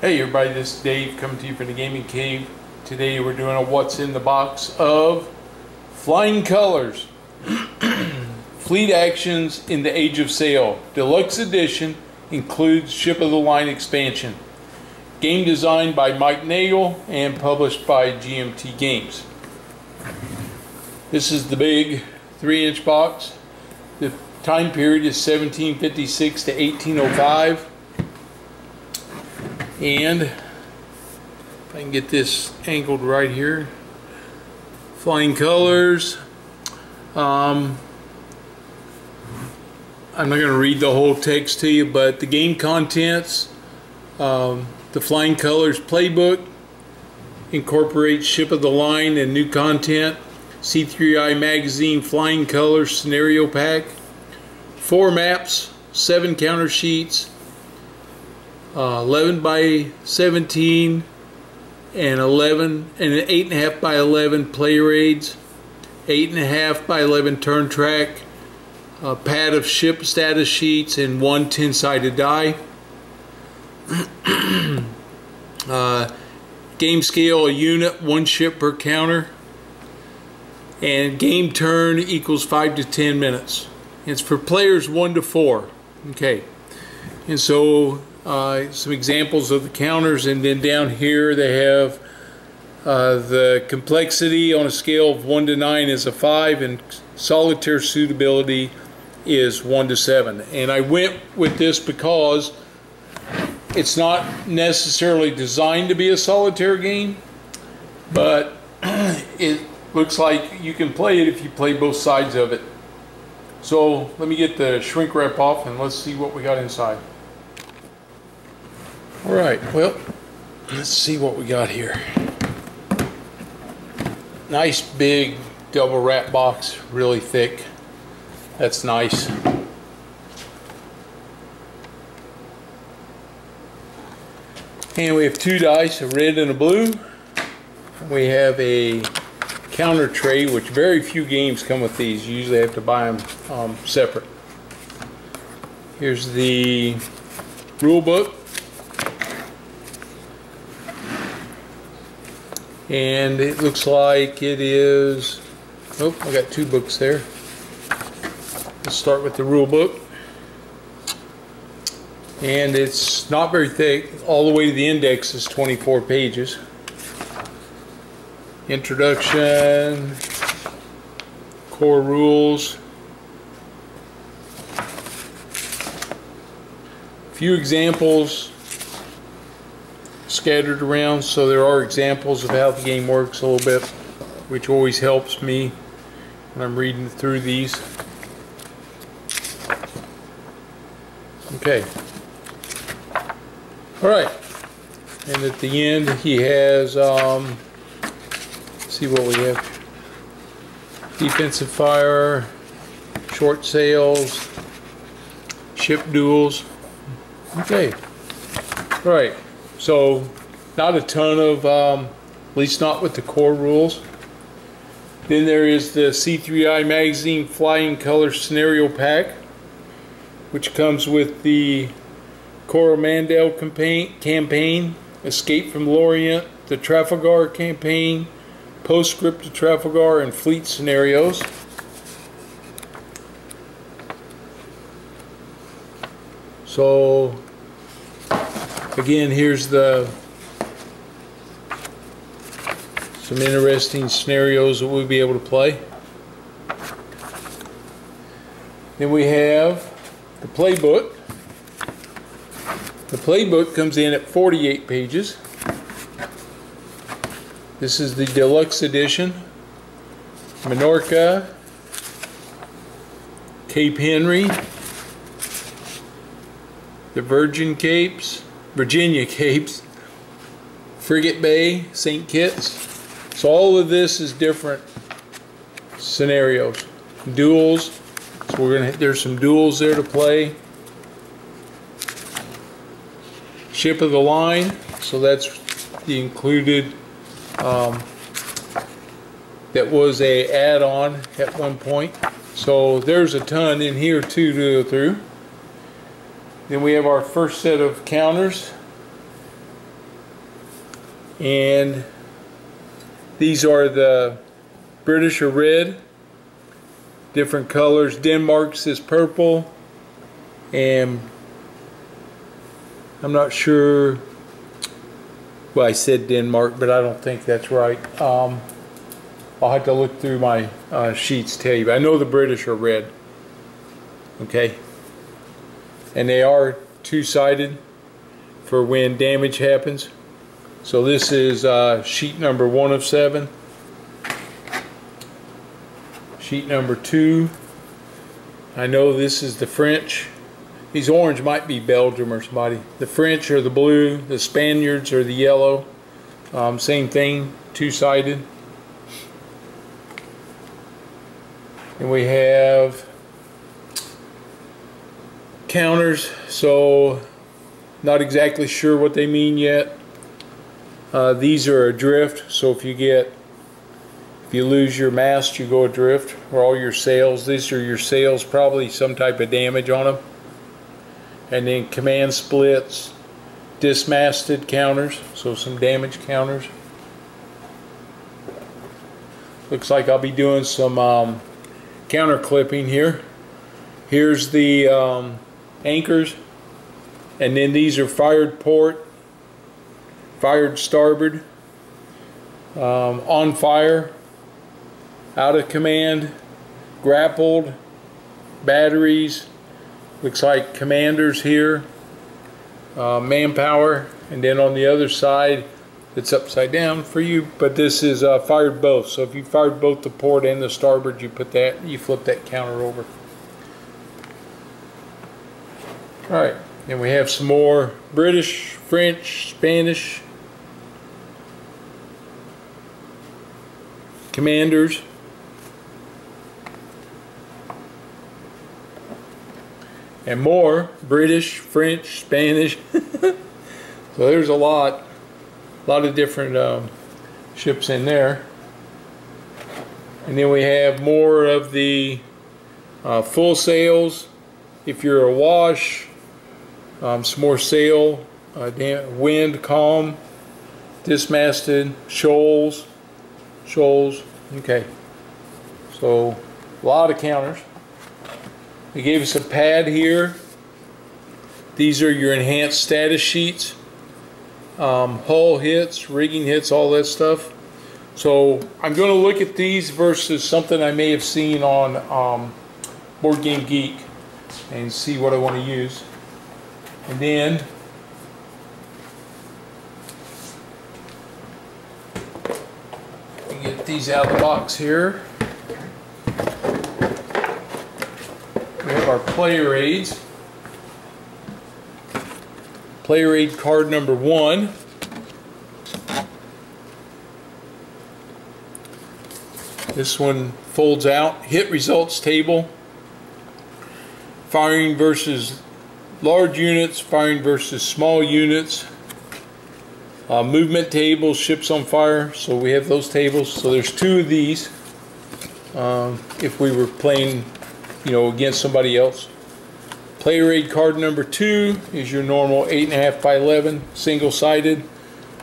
Hey everybody, this is Dave coming to you from the Gaming Cave. Today we're doing a what's in the box of Flying Colors. Fleet Actions in the Age of Sail. Deluxe Edition includes Ship of the Line expansion. Game designed by Mike Nagel and published by GMT Games. This is the big 3-inch box. The time period is 1756 to 1805. And if I can get this angled right here, Flying Colors. I'm not going to read the whole text to you, but the game contents, the Flying Colors playbook incorporates Ship of the Line and new content. C3I Magazine Flying Colors scenario pack, 4 maps, 7 counter sheets, 11 by 17 and 11 and an 8.5 by 11 player aids, 8.5 by 11 turn track, a pad of ship status sheets, and 1 10-sided die. Game scale, a unit, 1 ship per counter, and game turn equals 5 to 10 minutes. It's for players 1 to 4. Okay, and so some examples of the counters, and then down here they have the complexity on a scale of 1 to 9 is a 5, and solitaire suitability is 1 to 7. And I went with this because it's not necessarily designed to be a solitaire game, but it looks like you can play it if you play both sides of it. So let me get the shrink wrap off and let's see what we got inside. Alright, well, let's see what we got here. Nice big double wrap box, really thick. That's nice. And we have 2 dice, a red and a blue. We have a counter tray, which very few games come with these. You usually have to buy them separate. Here's the rule book. And it looks like it is, oh, I got 2 books there. Let's start with the rule book. And it's not very thick. All the way to the index is 24 pages. Introduction, core rules, a few examples scattered around, so there are examples of how the game works a little bit, which always helps me when I'm reading through these. Okay. Alright. And at the end he has see what we have. Defensive fire, short sails, ship duels. Okay. Right. So not a ton of, at least not with the core rules. Then there is the C3I Magazine Flying Colors scenario pack, which comes with the Coromandel campaign, Escape from Lorient, the Trafalgar campaign, Postscript to Trafalgar, and fleet scenarios. So again, here's some interesting scenarios that we'll be able to play. Then we have the playbook. The playbook comes in at 48 pages. This is the Deluxe Edition. Minorca, Cape Henry, the Virginia Capes, Frigate Bay, St. Kitts. So all of this is different scenarios. Duels. So there's some duels there to play. Ship of the Line. So that's the included. That was a add-on at one point. So there's a ton in here too to go through. Then we have our first set of counters. And these are the British are red, different colors. Denmark's is purple, and I'm not sure. Well, I said Denmark, but I don't think that's right. I'll have to look through my sheets to tell you. But I know the British are red. Okay, and they are two-sided for when damage happens. So this is sheet number 1 of 7. Sheet number 2. I know this is the French. These orange might be Belgium or somebody. The French are the blue. The Spaniards are the yellow. Same thing, two-sided. And we have counters. So not exactly sure what they mean yet. These are adrift. So if you lose your mast, you go adrift, or all your sails. These are your sails, probably some type of damage on them. And then command splits, dismasted counters, so some damage counters. Looks like I'll be doing some counter clipping here. Here's the anchors, and then these are fired port, fired starboard, on fire, out of command, grappled, batteries. Looks like commanders here, manpower, and then on the other side it's upside down for you, but this is fired both. So if you fired both the port and the starboard, you flip that counter over. Alright, and we have some more British, French, Spanish commanders. And more British, French, Spanish. So there's a lot of different ships in there. And then we have more of the full sails. If you're awash, some more sail, wind, calm, dismasted, shoals. Okay, so a lot of counters. They gave us a pad here. These are your enhanced status sheets. Hull hits, rigging hits, all that stuff. So I'm going to look at these versus something I may have seen on Board Game Geek and see what I want to use. And then get these out of the box here. We have our player aids. Player aid card number 1. This one folds out. Hit results table. Firing versus large units, firing versus small units. Movement tables, ships on fire. So we have those tables. So there's 2 of these. If we were playing, against somebody else. Player aid card number 2 is your normal 8.5 by 11 single-sided.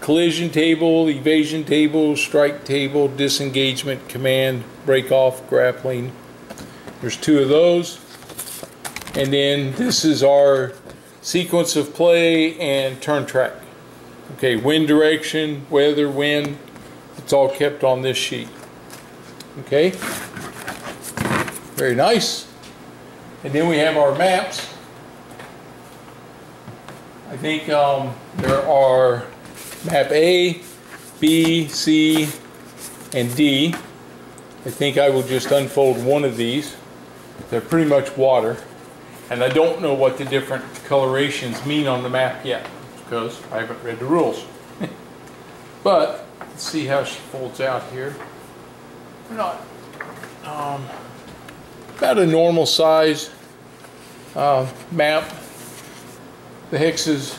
Collision table, evasion table, strike table, disengagement, command, break off, grappling. There's 2 of those. And then this is our sequence of play and turn track. Okay, wind direction, weather, wind. It's all kept on this sheet. Okay. Very nice. And then we have our maps. I think there are map A, B, C, and D. I think I will just unfold one of these. They're pretty much water. And I don't know what the different colorations mean on the map yet because I haven't read the rules. But let's see how she folds out here. We're not about a normal size map. The hex is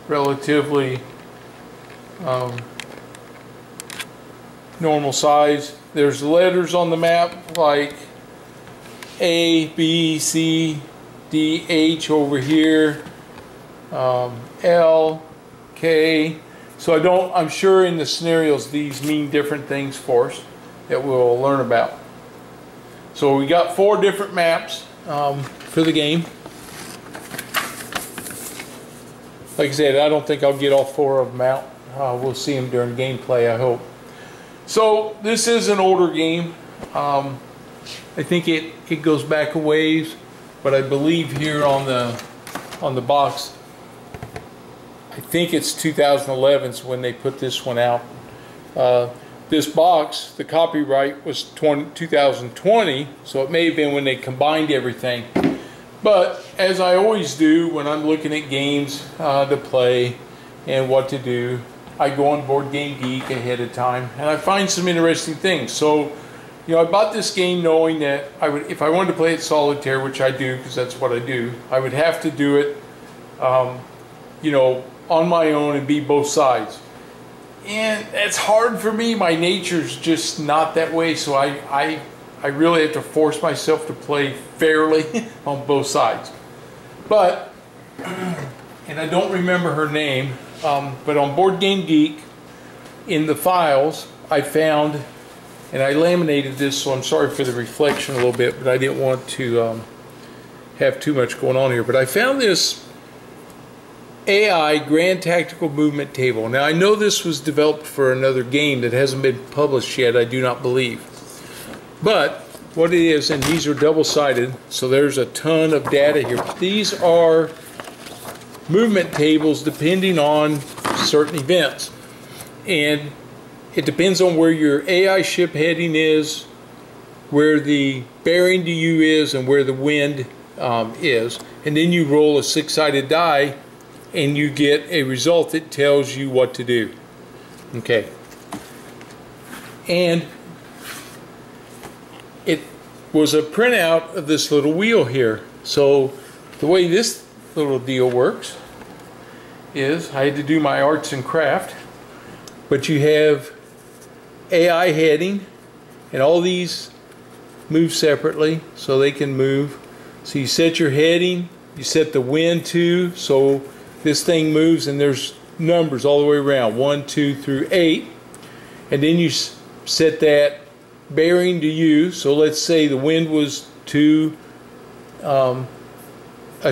relatively normal size. There's letters on the map like A, B, C, D, H over here, L, K. So I'm sure in the scenarios these mean different things for us that we'll learn about. So we got 4 different maps for the game. Like I said, I don't think I'll get all 4 of them out. We'll see them during gameplay, I hope. So this is an older game. I think it goes back a ways, but I believe here on the box, I think it's 2011's when they put this one out. This box, the copyright was 2020, so it may have been when they combined everything. But as I always do when I'm looking at games to play and what to do, I go on Board Game Geek ahead of time and I find some interesting things. So, you know, I bought this game knowing that if I wanted to play it solitaire, which I do because that's what I do, I would have to do it, you know, on my own and be both sides. And it's hard for me. My nature's just not that way, so I really have to force myself to play fairly on both sides. But, and I don't remember her name, but on Board Game Geek, in the files, I found, and I laminated this, so I'm sorry for the reflection a little bit, but I didn't want to have too much going on here. But I found this AI Grand Tactical Movement Table. Now I know this was developed for another game that hasn't been published yet, I do not believe. But what it is, and these are double-sided, so there's a ton of data here. These are movement tables depending on certain events. And it depends on where your AI ship heading is, where the bearing to you is, and where the wind is. And then you roll a 6-sided die and you get a result that tells you what to do. Okay. And it was a printout of this little wheel here. So the way this little deal works is I had to do my arts and craft, but you have AI heading, and all these move separately so they can move. So you set your heading, you set the wind to, so this thing moves, and there's numbers all the way around, 1, 2 through 8, and then you set that bearing to you. So let's say the wind was a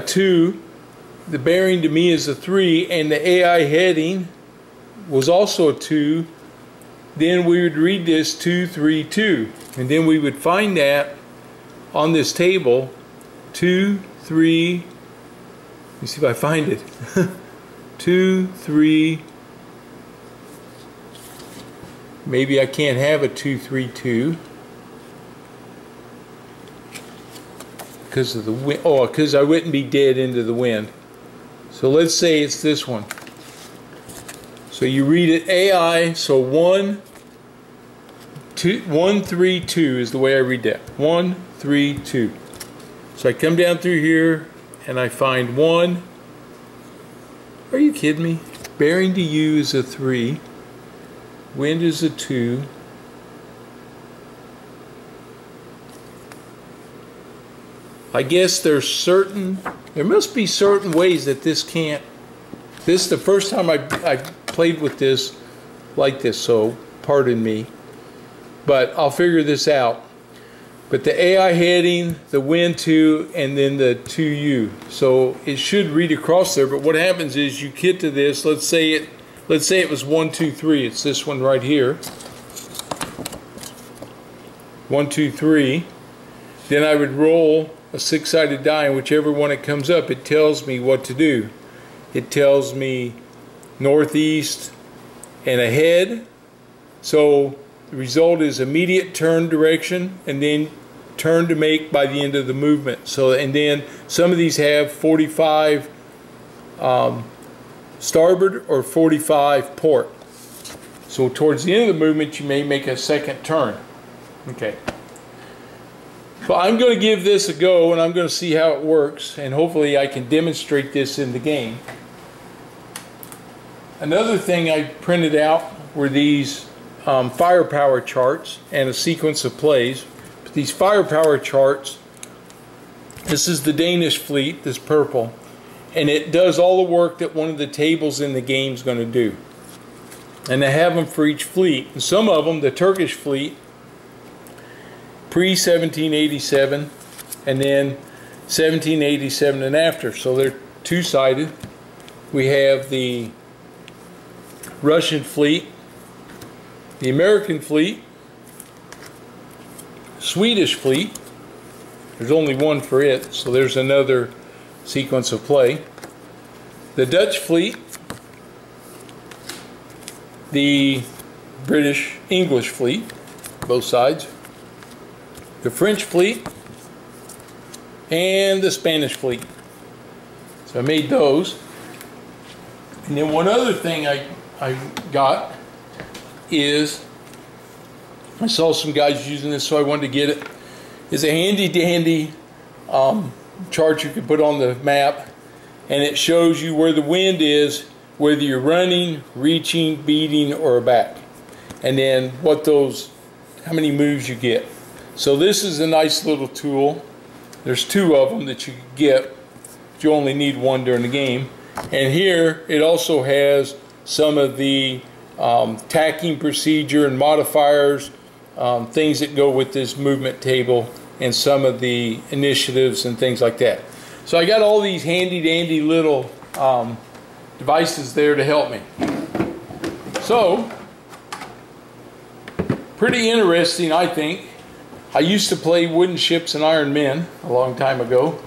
2, the bearing to me is a 3, and the AI heading was also a 2. Then we would read this 2, 3, 2, and then we would find that on this table 2, 3. Let me see if I find it. 2, 3. Maybe I can't have a 2, 3, 2 because of the wind. Oh, because I wouldn't be dead into the wind. So let's say it's this one. So you read it AI. So 1, 2, 1, 3, 2 is the way I read that. 1, 3, 2. So I come down through here and I find 1. Are you kidding me? Bearing to you is a 3. Wind is a 2. I guess there must be certain ways that this can't. This is the first time I played with this like this, so pardon me. But I'll figure this out. But the AI heading, the wind to, and then the 2U. So it should read across there. But what happens is you get to this. Let's say it was 1, 2, 3. It's this one right here. 1, 2, 3. Then I would roll a 6-sided die, and whichever one it comes up, it tells me what to do. It tells me northeast and ahead. So the result is immediate turn direction, and then turn to make by the end of the movement. So, and then some of these have 45 starboard or 45 port. So towards the end of the movement, you may make a second turn. Okay. So I'm going to give this a go, and I'm going to see how it works, and hopefully I can demonstrate this in the game. Another thing I printed out were these firepower charts and a sequence of plays. But these firepower charts, this is the Danish fleet, this purple, and it does all the work that one of the tables in the game is going to do. And they have them for each fleet. And some of them, the Turkish fleet, pre-1787, and then 1787 and after. So they're two-sided. We have the Russian fleet, the American fleet, Swedish fleet. There's only one for it, so there's another sequence of play. The Dutch fleet, the British English fleet, both sides, the French fleet, and the Spanish fleet. So I made those. And then one other thing I got is, I saw some guys using this, so I wanted to get it, is a handy dandy chart you can put on the map, and it shows you where the wind is, whether you're running, reaching, beating, or back, and then what those, how many moves you get. So this is a nice little tool. There's two of them that you can get. You only need one during the game. And here it also has some of the tacking procedure and modifiers, things that go with this movement table, and some of the initiatives and things like that. So I got all these handy dandy little devices there to help me. So, pretty interesting, I think. I used to play wooden ships and iron men a long time ago,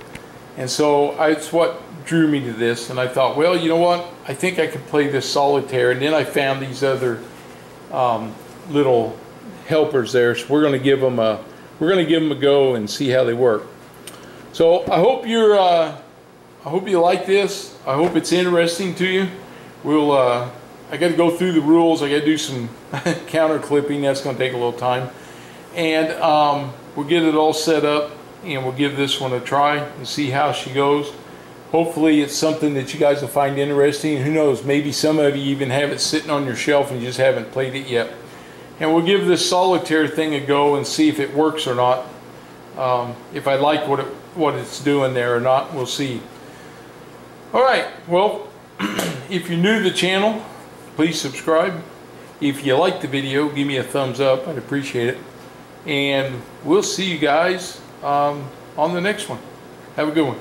and so it's what drew me to this. And I thought, well, you know what, I think I could play this solitaire. And then I found these other little helpers there, so we're going to give them a go and see how they work. So I hope you like this. I hope it's interesting to you. I got to go through the rules. I got to do some counter clipping. That's going to take a little time, and we'll get it all set up, and we'll give this one a try and see how she goes. Hopefully it's something that you guys will find interesting. Who knows, maybe some of you even have it sitting on your shelf and you just haven't played it yet. And we'll give this solitaire thing a go and see if it works or not. If I like what it's doing there or not, we'll see. Alright, well, if you're new to the channel, please subscribe. If you like the video, give me a thumbs up. I'd appreciate it. And we'll see you guys on the next one. Have a good one.